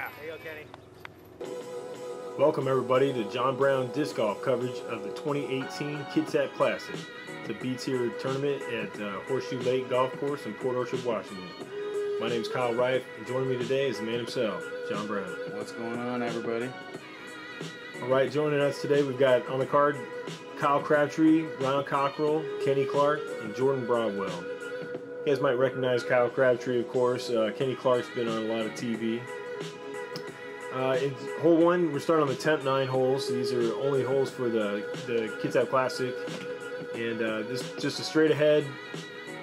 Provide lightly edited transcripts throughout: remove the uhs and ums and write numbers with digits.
Yeah, there you go, Kenny. Welcome everybody to John Brown Disc Golf coverage of the 2018 Kitsap Classic. It's a B-tier tournament at Horseshoe Lake Golf Course in Port Orchard, Washington. My name is Kyle Rife, and joining me today is the man himself, John Brown. What's going on, everybody? Alright, joining us today we've got on the card Kyle Crabtree, Ron Cockrel, Kenny Clark, and Jordan Broadwell. You guys might recognize Kyle Crabtree, of course. Kenny Clark's been on a lot of TV. In hole 1, we're starting on the 10th 9 holes. These are only holes for the Kitsap Classic. And this is just a straight ahead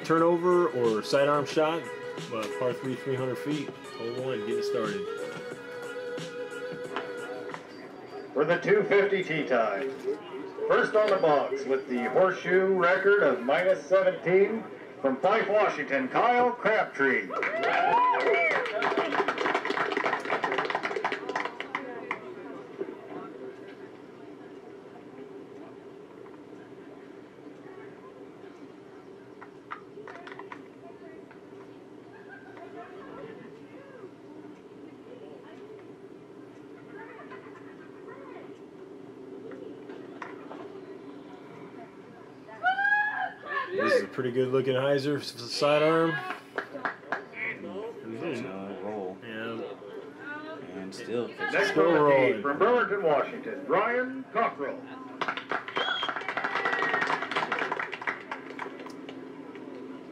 turnover or sidearm shot. Par 3, 300 feet. Hole 1, getting started. For the 250 tee time. First on the box with the Horseshoe record of -17 from Fife, Washington, Kyle Crabtree. This is a pretty good looking hyzer sidearm. Roll. Yeah. And still. Next on the tee from Burlington, Washington, Brian Cockrel.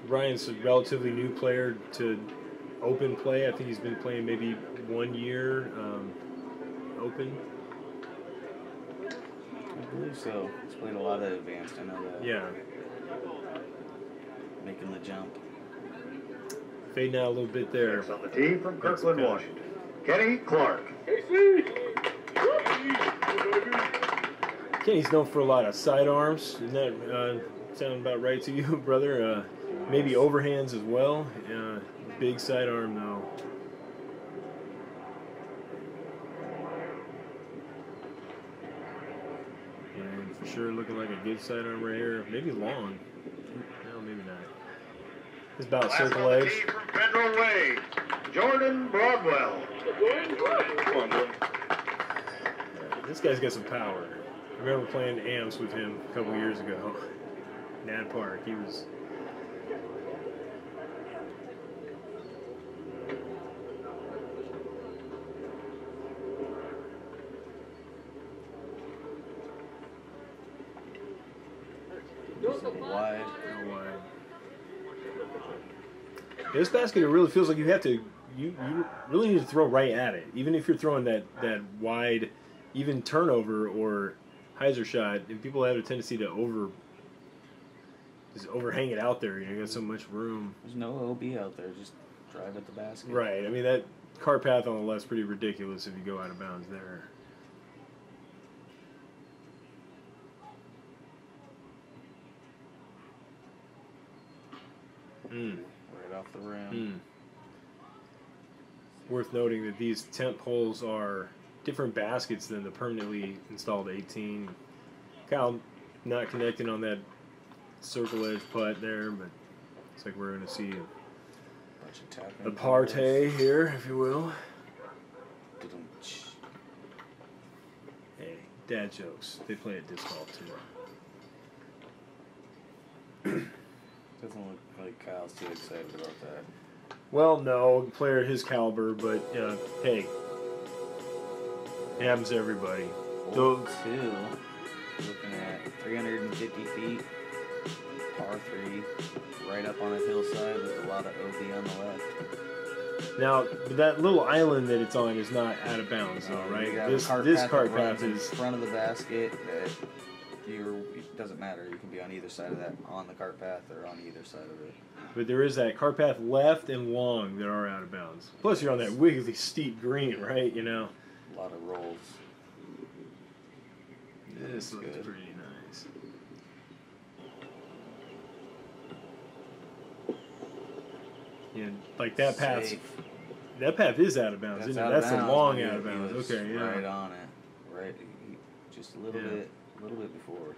Brian's a relatively new player to open play. I think he's been playing maybe 1 year open. I believe so. He's played a lot of advanced, I know that. Yeah. Making the jump. Fading out a little bit there. Next on the tee from Kirkland, Washington, Kenny Clark. Kenny's known for a lot of sidearms. Isn't that sound about right to you, brother? Maybe overhands as well. Big sidearm though. And for sure looking like a good sidearm right here. Maybe long. No, maybe not. It's about circle edge. From Federal Way, Jordan Broadwell. This guy's got some power. I remember playing amps with him a couple years ago. Nad Park. He was. Wide. Wide. This basket, it really feels like you have to. You really need to throw right at it, even if you're throwing that wide, even turnover or hyzer shot. And people have a tendency to overhang it out there. You got so much room. There's no OB out there. Just drive at the basket. Right. I mean, that cart path on the left's pretty ridiculous if you go out of bounds there. Right off the rim. Worth noting that these 10th holes are different baskets than the permanently installed 18. Kyle not connecting on that circle edge putt there, but looks like we're going to see a partay here, if you will. Hey, dad jokes. They play at disc golf too. Doesn't look like Kyle's too excited about that. Well, no, a player his caliber, but hey, it happens to everybody. Hole 2, looking at 350 feet, par 3, right up on a hillside with a lot of OB on the left. Now, that little island that it's on is not out of bounds, though, right? This cart path is in front of the basket. That it doesn't matter. You can be on either side of that, on the cart path or on either side of it. But there is that cart path left and long that are out of bounds. Plus, you're on that wiggly steep green, right? You know. A lot of rolls. This looks pretty nice. Yeah, like that path. That path is out of bounds, isn't it? That's a long out of bounds. Okay, yeah. Right on it. Right, just a little bit before.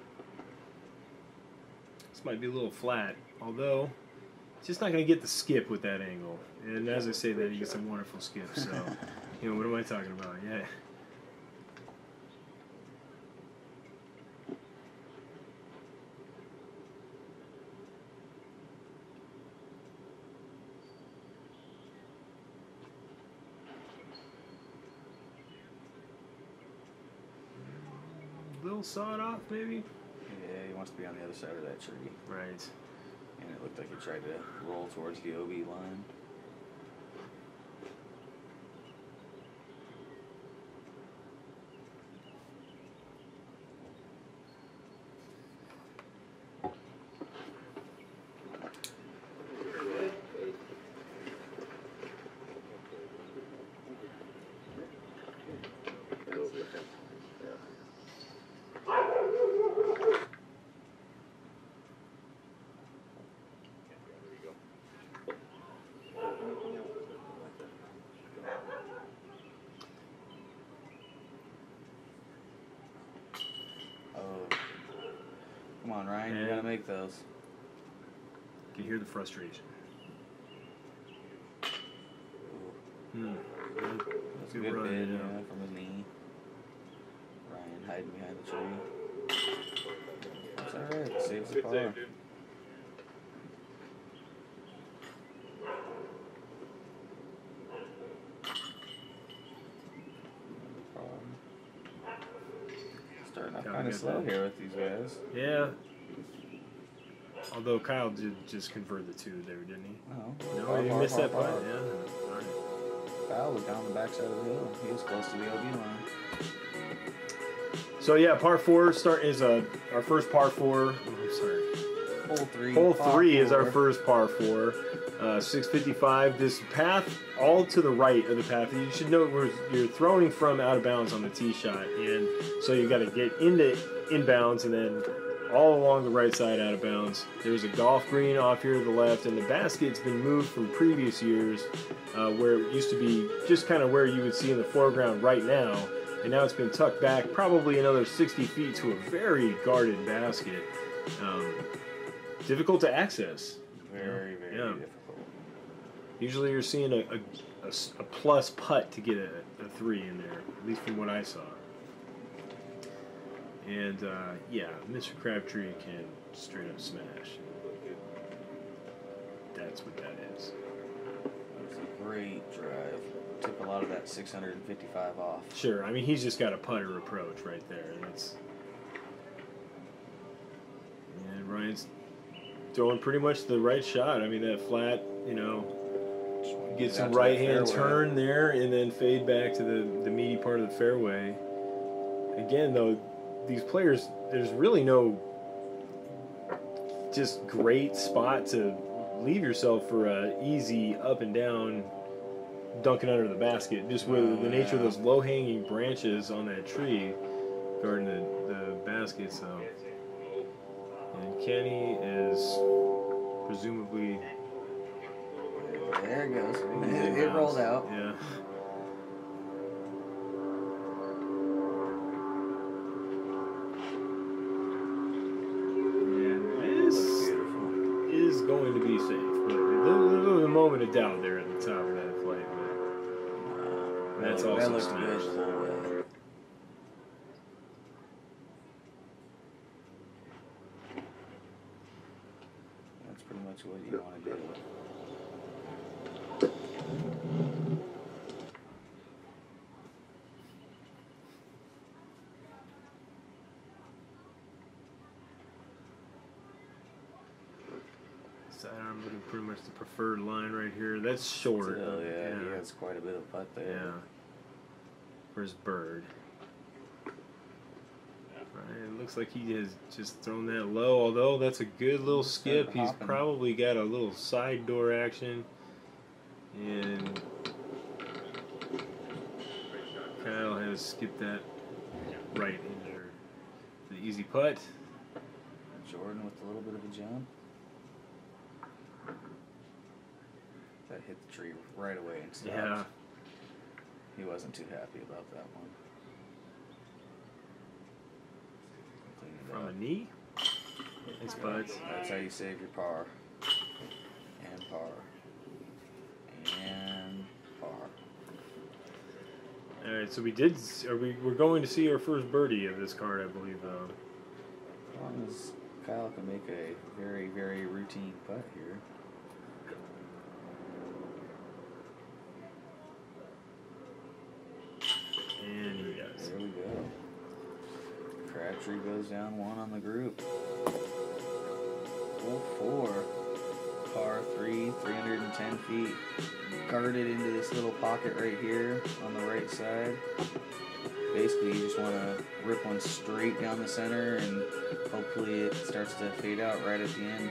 This might be a little flat, although it's just not going to get the skip with that angle. And as I say that, you get some wonderful skips. So You know, what am I talking about? Yeah. Little sawed off, maybe? Yeah, he wants to be on the other side of that tree. Right. And it looked like he tried to roll towards the OB line. Come on, Ryan, you gotta make those. You can hear the frustration. That's a good run, bid, yeah. from his knee. Ryan hiding behind the tree. That's alright, saves the par. Starting off kind of slow here with these guys. Yeah. Although Kyle did just convert the 2 there, didn't he? No, he missed that putt. Yeah. Kyle was down the backside of the hill. He was close to the OB line. So yeah, par 4 is our first par 4. I'm sorry. Hole 3 is our first par 4. 655. This path, all to the right of the path. You should know where you're throwing from out of bounds on the tee shot, and so you got to get into inbounds and then all along the right side out of bounds. There's a golf green off here to the left, and the basket's been moved from previous years, where it used to be just kind of where you would see in the foreground right now, and now it's been tucked back probably another 60 feet to a very guarded basket. Difficult to access. Very difficult. Usually you're seeing a plus putt to get a 3 in there, at least from what I saw. And yeah, Mr. Crabtree can straight up smash. That's what that is. That was a great drive. Took a lot of that 655 off. Sure, I mean he's just got a putter approach right there. And Ryan's throwing pretty much the right shot. I mean that flat, you know, get some right hand turn there and then fade back to the meaty part of the fairway. Again though, these players, there's really no just great spot to leave yourself for a easy up and down dunking under the basket, just with the nature of those low-hanging branches on that tree guarding the basket. So, and Kenny is presumably there it goes. It rolled out. Yeah. Going to be safe, but a little moment of doubt there at the top of that flight, but that's also that smashed. Good the whole way. That's pretty much what you want to do. Sidearm looking pretty much the preferred line right here. That's short. Still, yeah, he has quite a bit of putt there. Yeah. For his bird. Right, it looks like he has just thrown that low, although that's a good little skip. He's probably got a little side door action. And Kyle has skipped that right in there. The easy putt. Jordan with a little bit of a jump. That hit the tree right away and stopped. Yeah. He wasn't too happy about that one. From a knee? Nice putts. That's how you save your par. And par. And par. right, so we're going to see our first birdie of this card, I believe, though. As long as Kyle can make a very, very routine putt here. And he does. There we go. Crabtree goes down 1 on the group. Hole 4. Par 3, 310 feet. Guarded into this little pocket right here on the right side. Basically, you just want to rip one straight down the center, and hopefully it starts to fade out right at the end.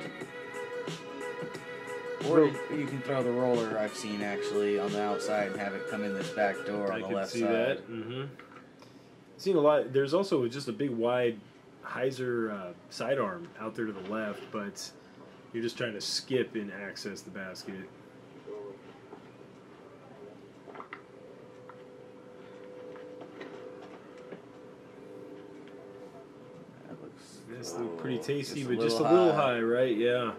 Or you can throw the roller, I've seen actually, on the outside and have it come in this back door on the left side. I can see that. Mm-hmm. I've seen a lot. There's also just a big wide hyzer sidearm out there to the left, but you're just trying to skip and access the basket. This looks pretty tasty, but just a little high, right? Yeah.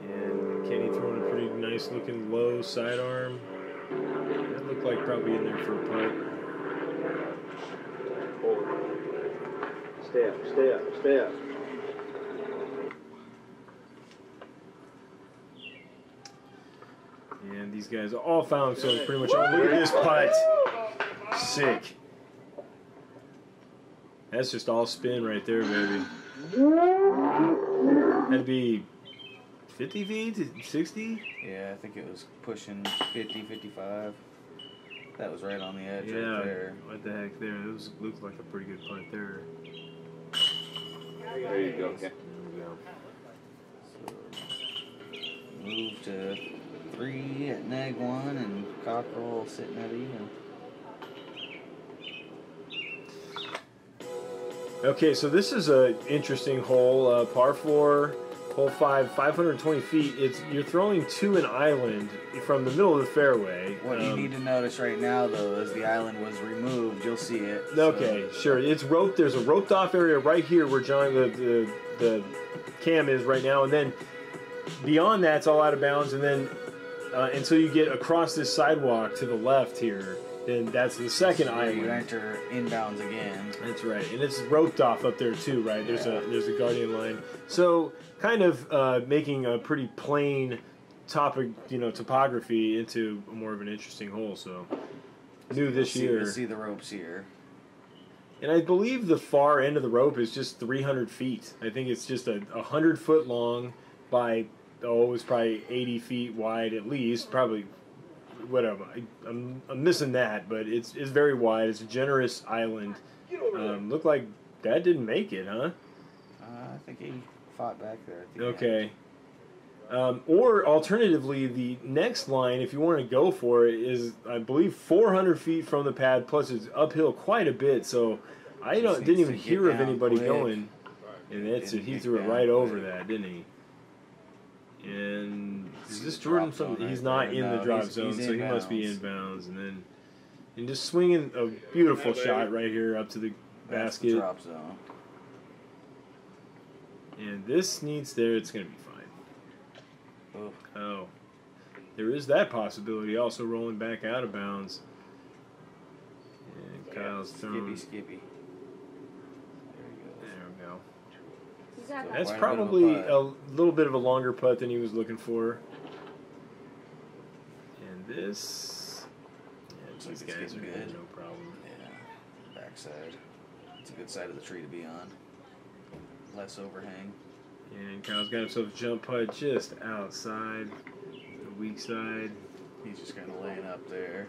And Kenny throwing a pretty nice looking low sidearm. That looked like probably in there for a putt. Stay up, stay up. And these guys all found themselves pretty much on. Look at this putt. Sick. That's just all spin right there, baby. That'd be 50 feet to 60? Yeah, I think it was pushing 50, 55. That was right on the edge right there. What the heck there? Those looked like a pretty good putt there. There you go, Ken. There we go. So, move to 3 at neg 1, and Cockrel sitting at even. Okay, so this is an interesting hole. Par 4, hole 5, 520 feet. You're throwing to an island from the middle of the fairway. What you need to notice right now, though, is the island was removed. You'll see it. Okay, sure. It's roped. There's a roped off area right here where John the cam is right now, and then beyond that, it's all out of bounds. And then until you get across this sidewalk to the left here, then that's the second island. You enter inbounds again. That's right, and it's roped off up there too, right? There's a guardian line. So kind of making a pretty plain topography into more of an interesting hole. So new this year. You see the ropes here. And I believe the far end of the rope is just 300 feet. I think it's just 100 foot long by, it's probably 80 feet wide at least. Probably, whatever. I'm missing that, but it's very wide. It's a generous island. Looked like that didn't make it, huh? I think he fought back there. At the okay. Or alternatively, the next line, if you want to go for it, is I believe 400 feet from the pad. Plus, it's uphill quite a bit. So I didn't even hear of anybody going. And that's it. He threw it right over that, didn't he? And is this Jordan? He's not in the drop zone, so he must be inbounds. And just swinging a beautiful shot right here up to the basket. Drop zone. And this needs there. It's going to be fine. Oh, there is that possibility. Also rolling back out of bounds. And Kyle's throwing. Skippy. There we go. That's probably a little bit of a longer putt than he was looking for. And this, these guys are good. No problem. Yeah, backside. It's a good side of the tree to be on. Less overhang. And Kyle's got himself a jump putt just outside the weak side. He's just kind of laying up there.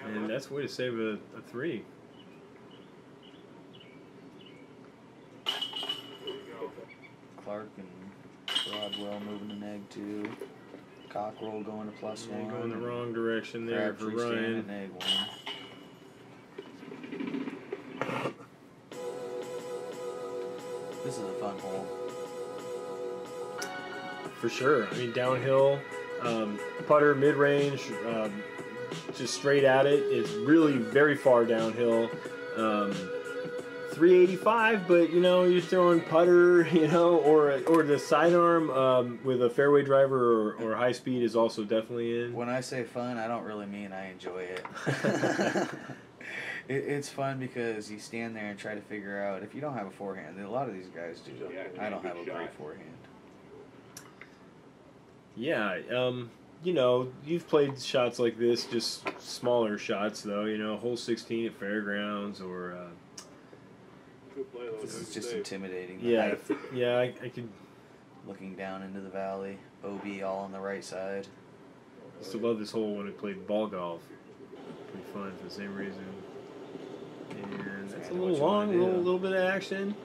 And that's a way to save a 3. Clark and Broadwell moving to neg 2. Cockrel going to +1. Going the wrong direction there for Ryan. At neg 1. This is a fun hole. For sure. I mean, downhill, putter, mid-range, just straight at it. It's really very far downhill. 385, but you know, you're throwing putter, you know, or the sidearm with a fairway driver or high speed is also definitely in. When I say fun, I don't really mean I enjoy it. It's fun because you stand there and try to figure out if you don't have a forehand. A lot of these guys do. I don't have a great forehand. Yeah, you know, you've played shots like this, just smaller shots though. You know, hole 16 at fairgrounds or. This is just intimidating. Yeah, yeah, I could. Looking down into the valley, OB all on the right side. I used to love this hole when I played ball golf. Pretty fun for the same reason. And that's a little long, a little bit of action.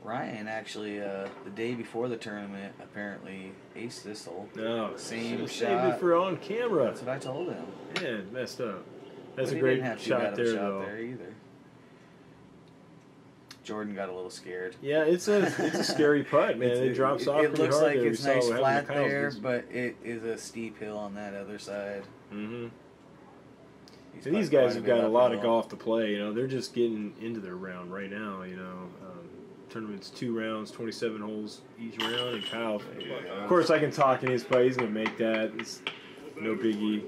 Ryan actually, the day before the tournament, apparently aced this hole. No, same shot. Saved it for on camera. That's what I told him. Yeah, messed up. That's But a great didn't have shot there, though. There either. Jordan got a little scared. Yeah, it's a scary putt, man. It drops off pretty hard. It looks like there. it's nice flat there, but it is a steep hill on that other side. Mm-hmm. So these guys have got a lot of golf to play. You know, they're just getting into their round right now. You know, tournament's 2 rounds, 27 holes each round, and Kyle. Of course, I can talk in his play. He's gonna make that. It's no biggie.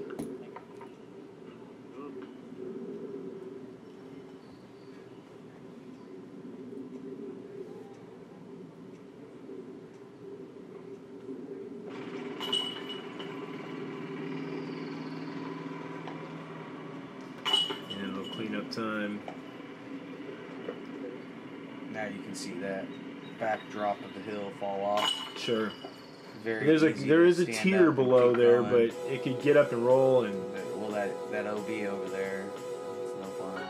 Cleanup time. Now you can see that backdrop of the hill fall off. Sure. Very there is a tier below there, but it could get up and roll and. Well, that OB over there, it's no fun.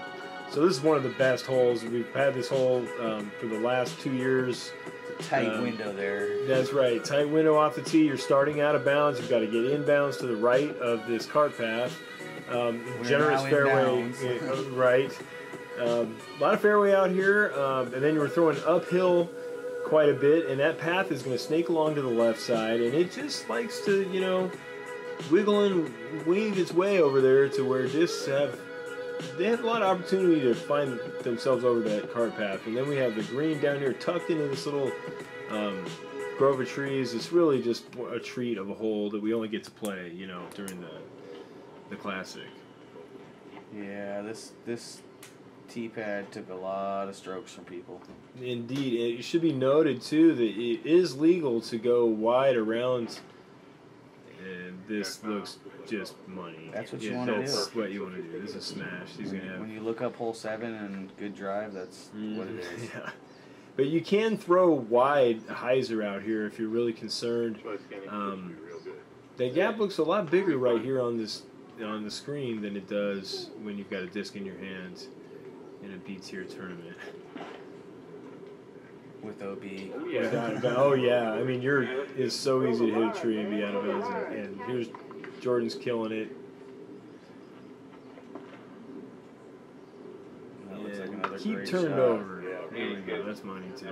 So this is one of the best holes. We've had this hole for the last 2 years. Tight window there. That's right. Tight window off the tee. You're starting out of bounds. You've got to get inbounds to the right of this cart path. Generous fairway, right. A lot of fairway out here, and then you were throwing uphill quite a bit, and that path is going to snake along to the left side, and it just likes to, you know, wiggle and weave its way over there to where discs have a lot of opportunity to find themselves over that cart path. And then we have the green down here tucked into this little grove of trees. It's really just a treat of a hole that we only get to play, you know, during the Classic. Yeah, this tee pad took a lot of strokes from people. Indeed. It should be noted too that it is legal to go wide around, and this looks just money. That's what you want to do. That's what you want to do. This is a smash. He's gonna have. When you look up hole 7 and good drive, that's what it is. Yeah. But you can throw wide hyzer out here if you're really concerned. The gap looks a lot bigger right here on the screen than it does when you've got a disc in your hand in a B-tier tournament. With OB. Oh yeah, I mean it's so easy to hit a tree and be out of bounds, and here's Jordan's killing it. Like keep turned over. There we go. That's money too.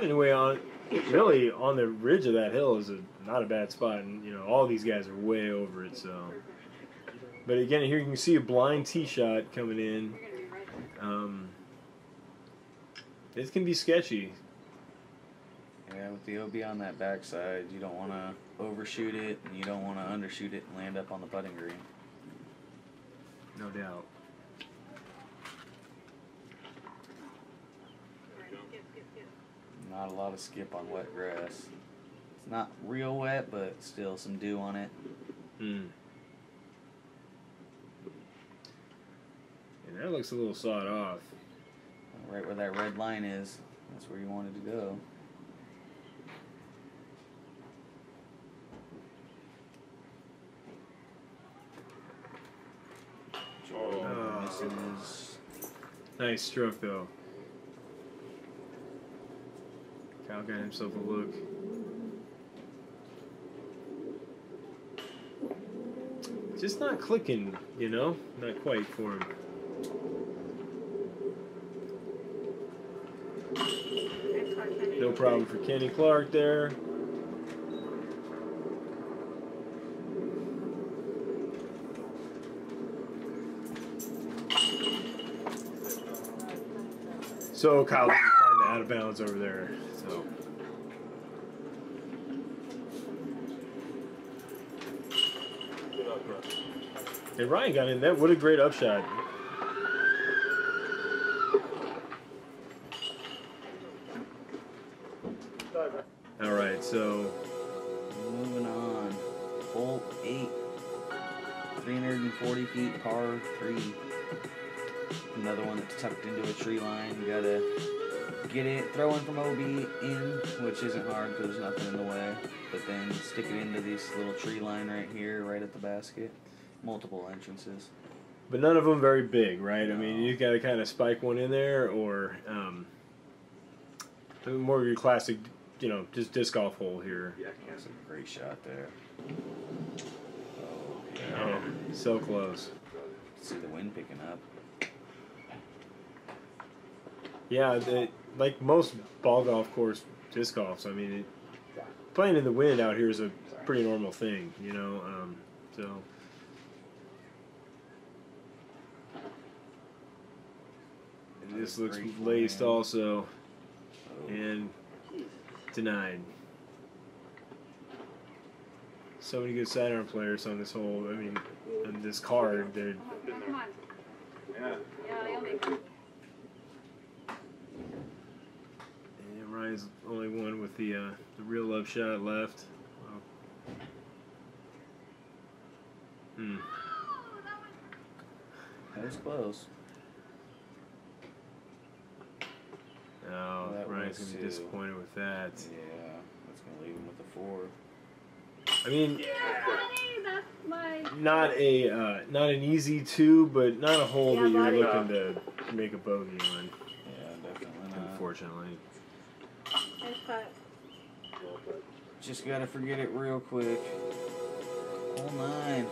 Anyway, on the ridge of that hill is not a bad spot, and you know all these guys are way over it. So, but again, here you can see a blind tee shot coming in. It can be sketchy. Yeah, with the OB on that backside, you don't want to overshoot it, and you don't want to undershoot it and land up on the putting green. No doubt. Not a lot of skip on wet grass. It's not real wet, but still some dew on it. And that looks a little sawed off. Right where that red line is, that's where you wanted to go. Jordan missing his... Nice stroke though. Kyle got himself a look. Just not clicking, you know? Not quite for him. No problem for Kenny Clark there. So Kyle, you find the out of bounds over there. So. And Ryan got in that. What a great upshot. All right, so moving on. Hole 8. 340 feet, par 3. Another one that's tucked into a tree line. You gotta get it, throw in from OB in, which isn't hard because there's nothing in the way. But then stick it into this little tree line right here, right at the basket. Multiple entrances. But none of them very big, right? No. I mean, you got to kind of spike one in there, or more of your classic, you know, just disc golf hole here. Yeah, that's a great shot there. Oh, Oh, so close. see the wind picking up. Yeah, like most ball golf course disc golfs, I mean, playing in the wind out here is a pretty normal thing, you know. So. And this looks laced also, and denied. So many good sidearm players on this hole. I mean, on this card, they're. Come on. Yeah. Yeah, you'll make it. And Ryan's only one with the real love shot left. Wow. That was close. Oh, That Ryan's was gonna be two. disappointed with that. Yeah, that's gonna leave him with a 4. I mean, Buddy, that's my. not an easy 2, but not a hole Yeah, that you're buddy. looking to make a bogey on. Yeah, definitely not. Unfortunately. Nice putt. Just gotta forget it real quick. Hole 9.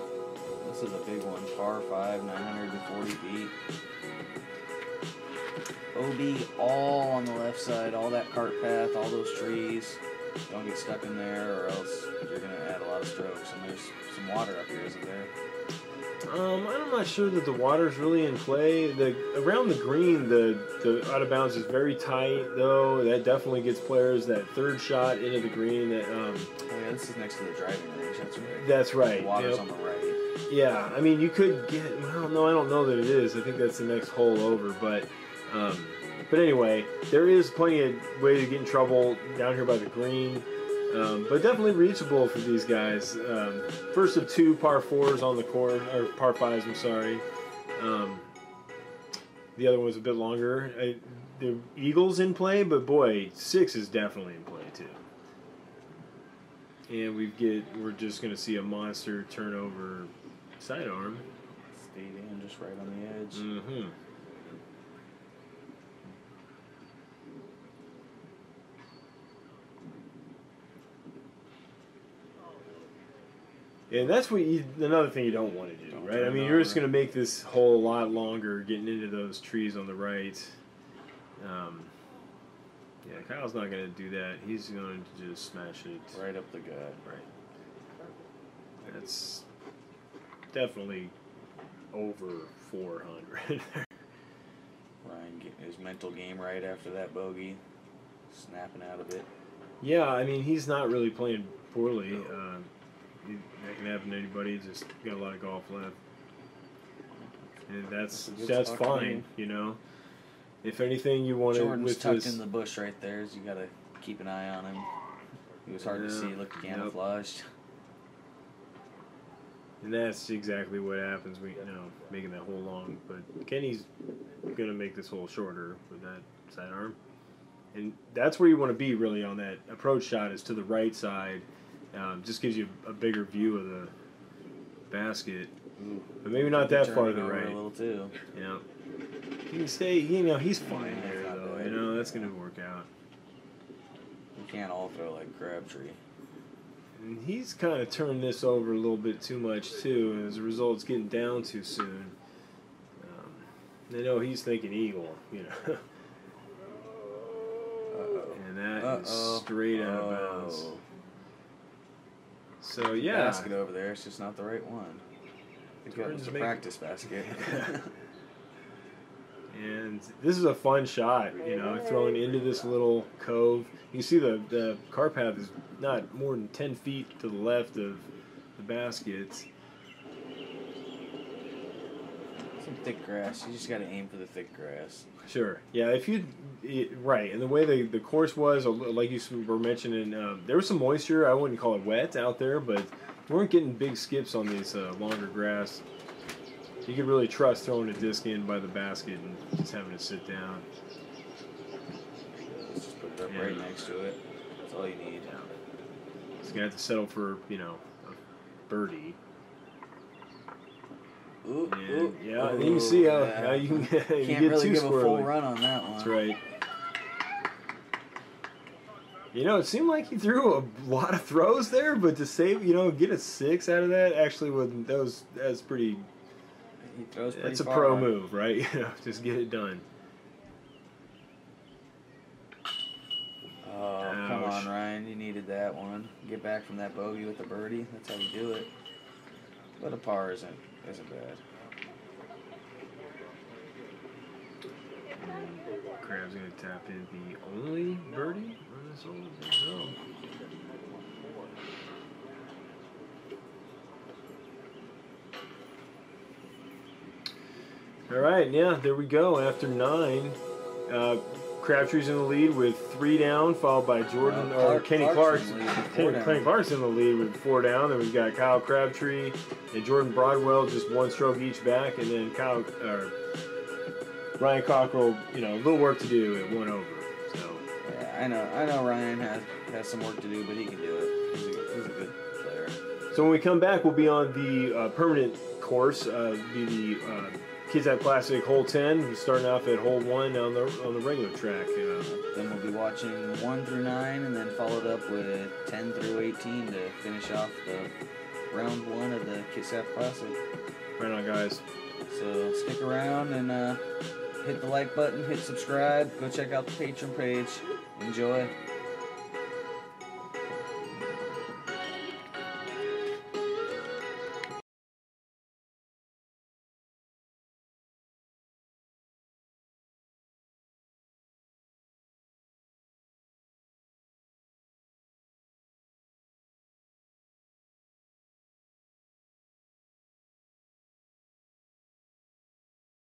This is a big one. Par 5, 940 feet. OB all on the left side, all that cart path, all those trees. Don't get stuck in there or else you're going to add a lot of strokes. And there's some water up here, isn't there? I'm not sure that the water's really in play. Around the green, the out of bounds is very tight, though. That definitely gets players that third shot into the green. That Oh yeah, this is next to the driving range. That's right. that's right. The water's Yep. on the right. Yeah, I mean, you could get. Well, no, I don't know that it is. I think that's the next hole over. But anyway, there is plenty of way to get in trouble down here by the green. But definitely reachable for these guys. First of 2 par 4s on the course, or par 5s. I'm sorry. The other one's a bit longer. The Eagle's in play, but boy, 6 is definitely in play too. And we're just going to see a monster turnover sidearm. Stayed in just right on the edge. Mm-hmm. And that's another thing you don't want to do, Don't right? turn I mean, it you're just over. going to make this hole a lot longer getting into those trees on the right. Yeah, Kyle's not going to do that. He's going to just smash it. Right up the gut. Right. That's definitely over 400. Ryan getting his mental game right after that bogey. Snapping out of it. Yeah, I mean, he's not really playing poorly. That can happen to anybody. Just got a lot of golf left. And that's a good that's spot to fine, you know. If anything, you want to Jordan's with tucked this. in the bush right there, so you gotta keep an eye on him. He was hard to Yeah, see, looked yep. camouflaged. And that's exactly what happens. Making that hole long. But Kenny's gonna make this hole shorter with that sidearm. And that's where you want to be really on that approach shot, is to the right side. Just gives you a bigger view of the basket. Ooh. But maybe not that far to the Turning over right. A little too. Yeah. He can stay, he's fine Yeah, there, not though. bad. That's going to work out. You can't all throw like Crabtree. And he's kind of turned this over a little bit too much, too, and as a result, it's getting down too soon. I know he's thinking eagle, Uh-oh. And that is straight out of bounds. Oh. So, yeah. Basket over there, it's just not the right one. I think that was Jordan's a making- practice basket. And And this is a fun shot, you know, throwing into this little cove. You see the cart path is not more than 10 feet to the left of the baskets. Some thick grass. You just got to aim for the thick grass. Sure. Yeah, right. And the way the course was, like you were mentioning, there was some moisture. I wouldn't call it wet out there, but we weren't getting big skips on these longer grass. You could really trust throwing a disc in by the basket and just having to sit down. Let's just put it up right next to it. That's all you need. Yeah. So you have to settle for, you know, a birdie. Ooh, And, ooh, yeah, and ooh, you can see how yeah. you can Can't get really too give a full squirrely. run on that one. That's right. You know, it seemed like he threw a lot of throws there, but to save, you know, get a 6 out of that actually that's pretty. He throws pretty It's a far. pro move, right? You know, just get it done. Oh, come Ouch. on, Ryan. You needed that one. Get back from that bogey with the birdie. That's how you do it. But a par isn't bad. Crab's gonna tap in the only birdie on this hole. No. All right, yeah, there we go. After 9, Crabtree's in the lead with 3 down, followed by Jordan or Kenny Clark. Clark's in the lead with 4 down. Kenny Clark's in the lead with 4 down. Then we've got Kyle Crabtree and Jordan Broadwell just 1 stroke each back, and then Ryan Cockrel, you know, a little work to do at 1 over. So Yeah, I know Ryan has some work to do, but he can do it. He's a good player. So when we come back, we'll be on the permanent course, be the Kitsap Classic Hole 10, starting off at Hole 1 on the regular track. Then we'll be watching 1 through 9, and then followed up with 10 through 18 to finish off the round 1 of the Kitsap Classic. Right on, guys. So stick around and hit the like button, hit subscribe, go check out the Patreon page. Enjoy.